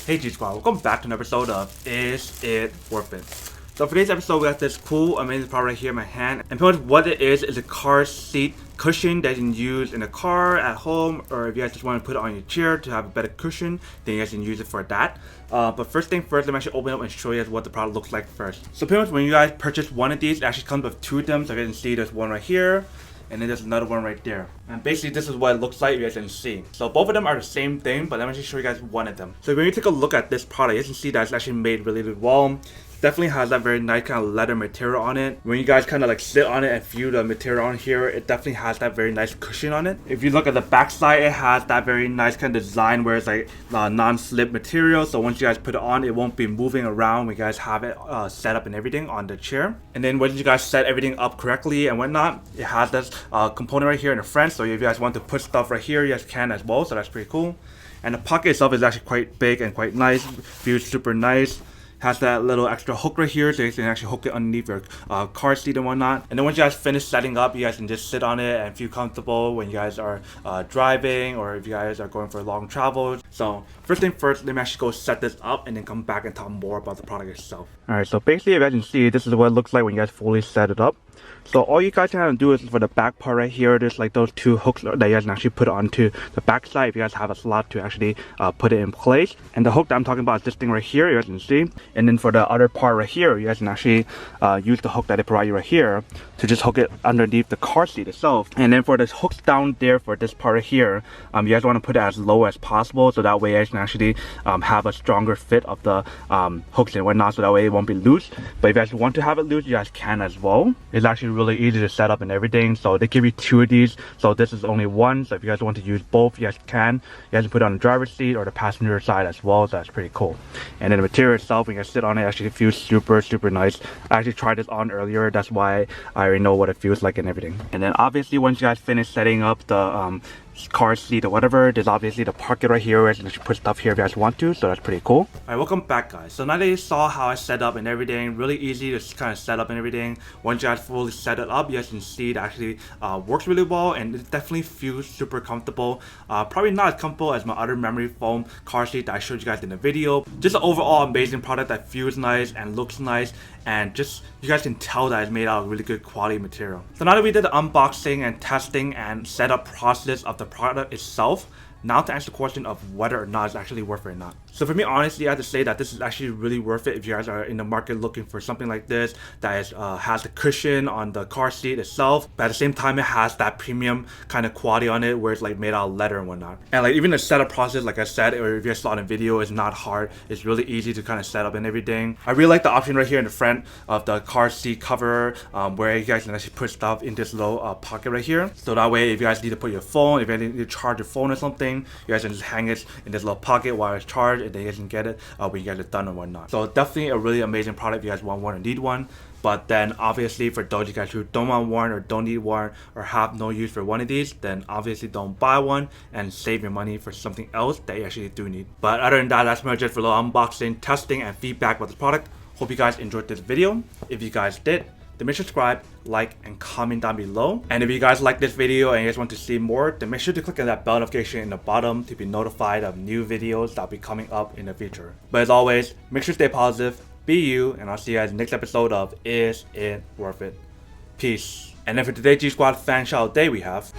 Hey G Squad, welcome back to an episode of Is It Worth It? So for today's episode, we got this cool, amazing product right here in my hand. And pretty much what it is a car seat cushion that you can use in a car, at home, or if you guys just want to put it on your chair to have a better cushion, then you guys can use it for that. But first thing first, let me actually open it up and show you guys what the product looks like first. So pretty much when you guys purchase one of these, it actually comes with two of them. So you guys can see there's one right here, and then there's another one right there. And basically this is what it looks like, you guys can see. So both of them are the same thing, but let me just show you guys one of them. So when you take a look at this product, you can see that it's actually made really well. Definitely has that very nice kind of leather material on it. When you guys kind of like sit on it and feel the material on here, it definitely has that very nice cushion on it. If you look at the back side, it has that very nice kind of design where it's like non-slip material. So once you guys put it on, it won't be moving around when you guys have it set up and everything on the chair. And then once you guys set everything up correctly and whatnot, it has this component right here in the front. So if you guys want to put stuff right here, you guys can as well. So that's pretty cool. And the pocket itself is actually quite big and quite nice. Feels super nice. Has that little extra hook right here, so you can actually hook it underneath your car seat and whatnot. And then once you guys finish setting up, you guys can just sit on it and feel comfortable when you guys are driving, or if you guys are going for long travels. So first thing first, let me actually go set this up and then come back and talk more about the product itself. Alright, so basically if you guys can see, this is what it looks like when you guys fully set it up. So all you guys have to do is for the back part right here, there's like those two hooks that you guys can actually put onto the back side if you guys have a slot to actually put it in place. And the hook that I'm talking about is this thing right here, you guys can see. And then for the other part right here, you guys can actually use the hook that they provide you right here to just hook it underneath the car seat itself. And then for the hooks down there for this part right here, you guys want to put it as low as possible, so that way you guys can actually have a stronger fit of the hooks and whatnot, so that way it won't be loose. But if you guys want to have it loose, you guys can as well. It's actually really easy to set up and everything. So they give you two of these, so this is only one. So if you guys want to use both, you guys can. You guys can put it on the driver's seat or the passenger side as well, so that's pretty cool. And then the material itself, when you guys sit on it, actually feels super nice. I actually tried this on earlier, that's why I already know what it feels like and everything. And then obviously once you guys finish setting up the car seat or whatever, there's obviously the pocket right here where you can put stuff here if you guys want to, so that's pretty cool. Alright, welcome back guys. So now that you saw how I set up and everything, really easy to kind of set up and everything. Once you guys fully set it up, you guys can see it actually works really well, and it definitely feels super comfortable. Probably not as comfortable as my other memory foam car seat that I showed you guys in the video. Just an overall amazing product that feels nice and looks nice, and just you guys can tell that it's made out of really good quality material. So now that we did the unboxing and testing and setup process of the product itself, now to answer the question of whether or not it's actually worth it or not. So for me, honestly, I have to say that this is actually really worth it if you guys are in the market looking for something like this that is, has the cushion on the car seat itself, but at the same time it has that premium kind of quality on it where it's like made out of leather and whatnot. And like even the setup process, like I said, or if you guys saw in the video, is not hard. It's really easy to kind of set up and everything. I really like the option right here in the front of the car seat cover, where you guys can actually put stuff in this little pocket right here. So that way, if you guys need to put your phone, if you need to charge your phone or something, you guys can just hang it in this little pocket while it's charged, and then you guys can get it when you guys are done or whatnot. So definitely a really amazing product if you guys want one or need one. But then obviously for those of you guys who don't want one or don't need one or have no use for one of these, then obviously don't buy one and save your money for something else that you actually do need. But other than that, that's pretty much it for a little unboxing, testing, and feedback about this product. Hope you guys enjoyed this video. If you guys did, then make sure to subscribe, like, and comment down below. And if you guys like this video and you guys want to see more, then make sure to click on that bell notification in the bottom to be notified of new videos that'll be coming up in the future. But as always, make sure to stay positive, be you, and I'll see you guys in the next episode of Is It Worth It? Peace. And then for today's G Squad fan shout out day, we have